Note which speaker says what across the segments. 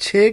Speaker 1: 6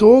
Speaker 1: 2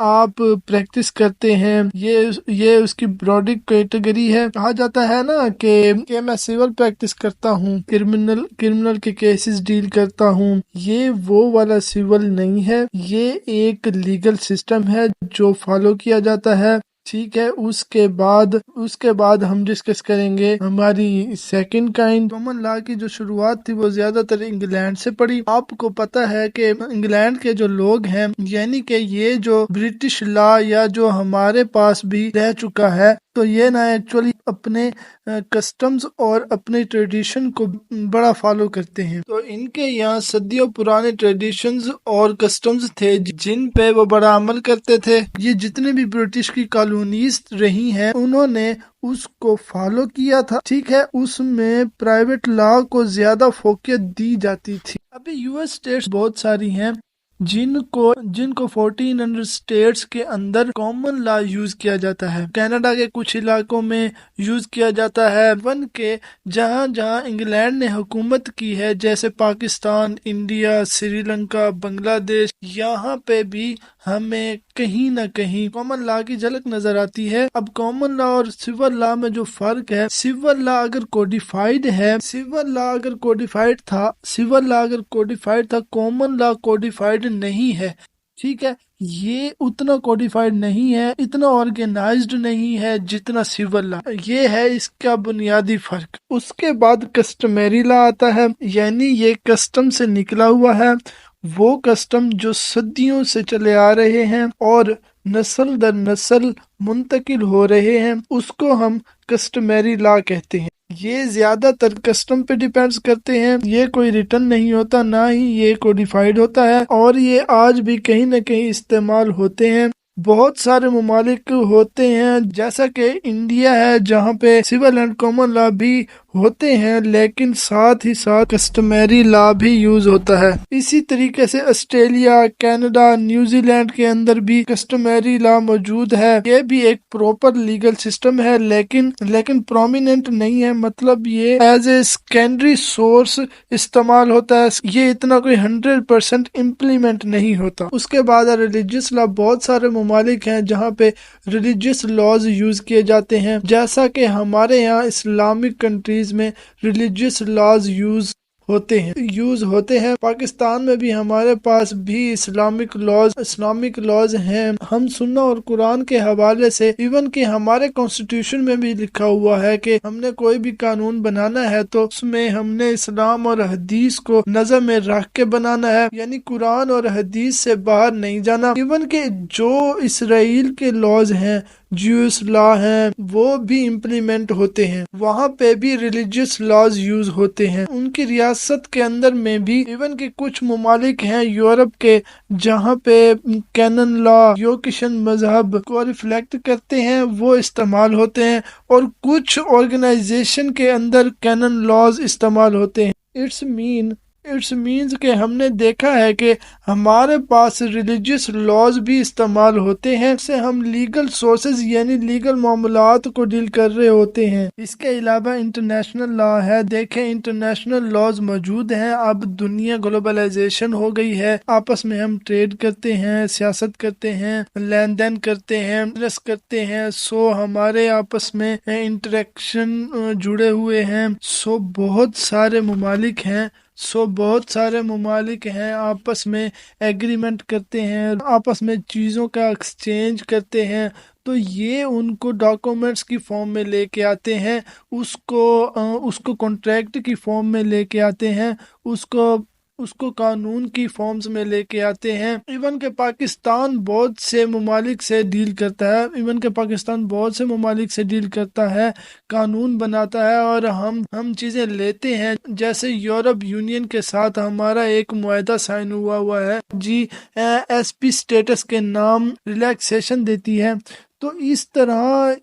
Speaker 1: آپ پریکٹس کرتے ہیں، یہ اس کی براڈ کیٹیگری ہے۔ کہا جاتا ہے نا کہ میں سول پریکٹس کرتا ہوں، کرمنل کے کیسز ڈیل کرتا ہوں، یہ وہ والا سول نہیں ہے، یہ ایک لیگل سسٹم ہے جو فالو کیا جاتا ہے۔ ٹھیک ہے، اس کے بعد ہم ڈسکس کریں گے ہماری سیکنڈ کائنڈ کامن لا کی جو شروعات تھی وہ زیادہ تر انگلینڈ سے پڑی۔ آپ کو پتا ہے کہ انگلینڈ کے جو لوگ ہیں، یعنی کہ یہ جو برٹش لا یا جو ہمارے پاس بھی رہ چکا ہے، تو یہ نا ایکچولی اپنے کسٹمز اور اپنے ٹریڈیشن کو بڑا فالو کرتے ہیں۔ تو ان کے یہاں صدیوں پرانے ٹریڈیشنز اور کسٹمز تھے جن پہ وہ بڑا عمل کرتے تھے۔ یہ جتنے بھی برٹش کی کالونیز رہی ہیں انہوں نے اس کو فالو کیا تھا۔ ٹھیک ہے، اس میں پرائیویٹ لا کو زیادہ فوقیت دی جاتی تھی۔ ابھی یو ایس اسٹیٹس بہت ساری ہیں جن کو 1400 اسٹیٹس کے اندر کامن لا یوز کیا جاتا ہے۔ کینیڈا کے کچھ علاقوں میں یوز کیا جاتا ہے، ایون کہ جہاں جہاں انگلینڈ نے حکومت کی ہے جیسے پاکستان، انڈیا، سری لنکا، بنگلہ دیش، یہاں پہ بھی ہمیں کہیں نہ کہیں کامن لا کی جھلک نظر آتی ہے۔ اب کامن لا اور سول لا میں جو فرق ہے، سول لا اگر کوڈیفائیڈ ہے، سول لا اگر کوڈیفائیڈ تھا، کامن لا کوڈیفائیڈ نہیں ہے۔ ٹھیک ہے، یہ اتنا کوڈیفائیڈ نہیں ہے، اتنا آرگنائزڈ نہیں ہے جتنا سول لا، یہ ہے اس کا بنیادی فرق۔ اس کے بعد کسٹمری لا آتا ہے، یعنی یہ کسٹم سے نکلا ہوا ہے، وہ کسٹم جو صدیوں سے چلے آ رہے ہیں اور نسل در نسل منتقل ہو رہے ہیں، اس کو ہم کسٹمری لا کہتے ہیں۔ یہ زیادہ تر کسٹم پہ ڈیپینڈز کرتے ہیں، یہ کوئی ریٹن نہیں ہوتا، نہ ہی یہ کوڈیفائیڈ ہوتا ہے، اور یہ آج بھی کہیں نہ کہیں استعمال ہوتے ہیں۔ بہت سارے ممالک ہوتے ہیں جیسا کہ انڈیا ہے جہاں پہ سول اینڈ کامن لا بھی ہوتے ہیں، لیکن ساتھ ہی ساتھ کسٹمری لا بھی یوز ہوتا ہے۔ اسی طریقے سے آسٹریلیا، کینیڈا، نیوزی لینڈ کے اندر بھی کسٹمری لا موجود ہے۔ یہ بھی ایک پراپر لیگل سسٹم ہے، لیکن پرومیننٹ نہیں ہے، مطلب یہ ایز اے سیکنڈری سورس استعمال ہوتا ہے، یہ اتنا کوئی 100% امپلیمنٹ نہیں ہوتا۔ اس کے بعد ریلیجیس لا، بہت سارے ممالک ہیں جہاں پہ ریلیجیس لاز یوز کیے جاتے ہیں، جیسا کہ ہمارے یہاں اسلامک کنٹریز میں ریلیجیس لاز یوز ہوتے ہیں۔ پاکستان میں بھی ہمارے پاس بھی اسلامک لاز ہیں۔ ہم سننا اور قرآن کے حوالے سے، ایون کہ ہمارے کانسٹیٹیوشن میں بھی لکھا ہوا ہے کہ ہم نے کوئی بھی قانون بنانا ہے تو اس میں ہم نے اسلام اور حدیث کو نظر میں رکھ کے بنانا ہے، یعنی قرآن اور حدیث سے باہر نہیں جانا۔ ایون کہ جو اسرائیل کے لاز ہیں، جیوس لا ہیں، وہ بھی امپلیمنٹ ہوتے ہیں، وہاں پہ بھی ریلیجیس لاز یوز ہوتے ہیں۔ ان کی ریاست کے اندر میں بھی ایون کہ کچھ ممالک ہیں یورپ کے جہاں پہ کینن لا، یوکیشن مذہب کو ریفلیکٹ کرتے ہیں، وہ استعمال ہوتے ہیں، اور کچھ آرگنائزیشن کے اندر کینن لاز استعمال ہوتے ہیں۔ اٹس مینز کہ ہم نے دیکھا ہے کہ ہمارے پاس ریلیجیس لاز بھی استعمال ہوتے ہیں، سے ہم لیگل سورسز یعنی لیگل معاملات کو ڈیل کر رہے ہوتے ہیں۔ اس کے علاوہ انٹرنیشنل لا ہے، دیکھیں انٹرنیشنل لاز موجود ہیں۔ اب دنیا گلوبلائزیشن ہو گئی ہے، آپس میں ہم ٹریڈ کرتے ہیں، سیاست کرتے ہیں، لین دین کرتے ہیں، بزنس کرتے ہیں، سو ہمارے آپس میں انٹریکشن جڑے ہوئے ہیں۔ بہت سارے ممالک ہیں آپس میں ایگریمنٹ کرتے ہیں، آپس میں چیزوں کا ایکسچینج کرتے ہیں، تو یہ ان کو ڈاکومنٹس کی فارم میں لے کے آتے ہیں، اس کو کانٹریکٹ کی فارم میں لے کے آتے ہیں، اس کو قانون کی فارمز میں لے کے آتے ہیں۔ ایون کہ پاکستان بہت سے ممالک سے ڈیل کرتا ہے، قانون بناتا ہے، اور ہم چیزیں لیتے ہیں، جیسے یورپ یونین کے ساتھ ہمارا ایک معاہدہ سائن ہوا ہے جی، ایس پی سٹیٹس کے نام ریلیکسیشن دیتی ہے۔ تو اس طرح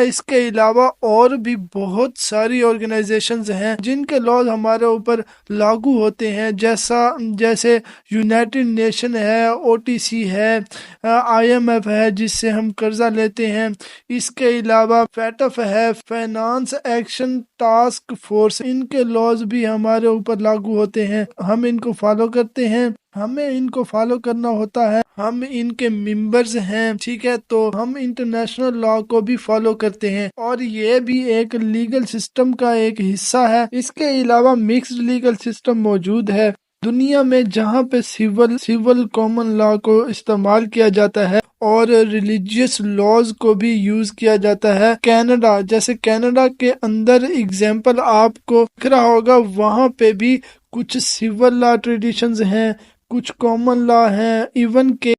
Speaker 1: اس کے علاوہ اور بھی بہت ساری آرگنائزیشنز ہیں جن کے لاز ہمارے اوپر لاگو ہوتے ہیں، جیسے یونائٹڈ نیشن ہے، OTC ہے، IMF ہے جس سے ہم قرضہ لیتے ہیں، اس کے علاوہ FATF ہے، فائنانس ایکشن ٹاسک فورس، ان کے لاز بھی ہمارے اوپر لاگو ہوتے ہیں، ہم ان کو فالو کرتے ہیں۔ ہمیں ان کو فالو کرنا ہوتا ہے، ہم ان کے ممبرز ہیں، ٹھیک ہے، تو ہم انٹرنیشنل لا کو بھی فالو کرتے ہیں، اور یہ بھی ایک لیگل سسٹم کا ایک حصہ ہے۔ اس کے علاوہ مکسڈ لیگل سسٹم موجود ہے دنیا میں، جہاں پہ سول کامن لا کو استعمال کیا جاتا ہے اور ریلیجیس لاز کو بھی یوز کیا جاتا ہے۔ کینیڈا، جیسے کینیڈا کے اندر اگزامپل آپ کو دکھ رہا ہوگا، وہاں پہ بھی کچھ سول لا ٹریڈیشنز ہیں، کچھ کامن لا ہیں، ایون کہ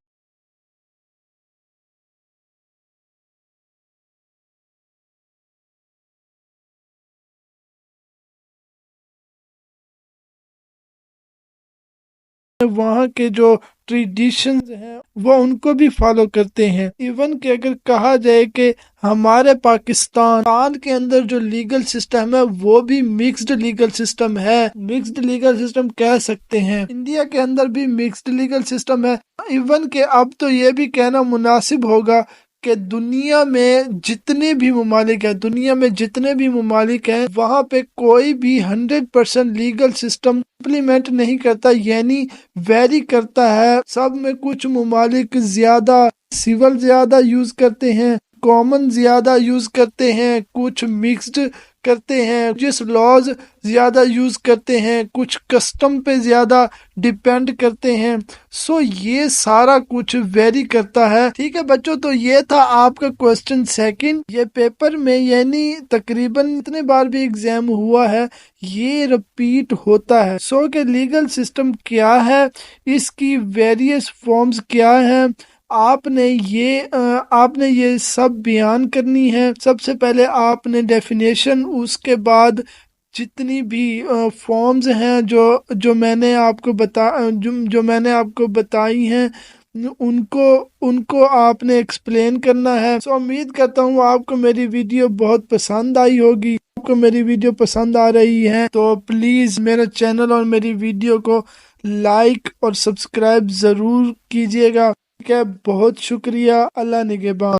Speaker 1: وہاں کے جو ٹریڈیشنز ہیں وہ ان کو بھی فالو کرتے ہیں۔ ایون کہ اگر کہا جائے کہ ہمارے پاکستان کے اندر جو لیگل سسٹم ہے وہ بھی مکسڈ لیگل سسٹم ہے، مکسڈ لیگل سسٹم کہہ سکتے ہیں۔ انڈیا کے اندر بھی مکسڈ لیگل سسٹم ہے۔ ایون کہ اب تو یہ بھی کہنا مناسب ہوگا کہ دنیا میں جتنے بھی ممالک ہیں وہاں پہ کوئی بھی 100% لیگل سسٹم امپلیمنٹ نہیں کرتا، یعنی ویری کرتا ہے۔ سب میں کچھ ممالک سول زیادہ یوز کرتے ہیں، کامن زیادہ یوز کرتے ہیں، کچھ مکسڈ کرتے ہیں، جس لاز زیادہ یوز کرتے ہیں، کچھ کسٹم پہ زیادہ ڈیپینڈ کرتے ہیں۔ سو یہ سارا کچھ ویری کرتا ہے، ٹھیک ہے بچوں۔ تو یہ تھا آپ کا کوسچن سیکنڈ۔ یہ پیپر میں یعنی تقریباً اتنے بار بھی ایگزام ہوا ہے، یہ رپیٹ ہوتا ہے۔ سو کہ لیگل سسٹم کیا ہے، اس کی ویریس فارمز کیا ہیں، آپ نے یہ سب بیان کرنی ہے۔ سب سے پہلے آپ نے ڈیفینیشن، اس کے بعد جتنی بھی فارمز ہیں جو میں نے آپ کو بتائی ہیں ان کو آپ نے ایکسپلین کرنا ہے۔ سو امید کرتا ہوں آپ کو میری ویڈیو بہت پسند آئی ہوگی۔ آپ کو میری ویڈیو پسند آ رہی ہے تو پلیز میرا چینل اور میری ویڈیو کو لائک اور سبسکرائب ضرور کیجیے گا، ٹھیک ہے۔ بہت شکریہ، اللہ نگہبان۔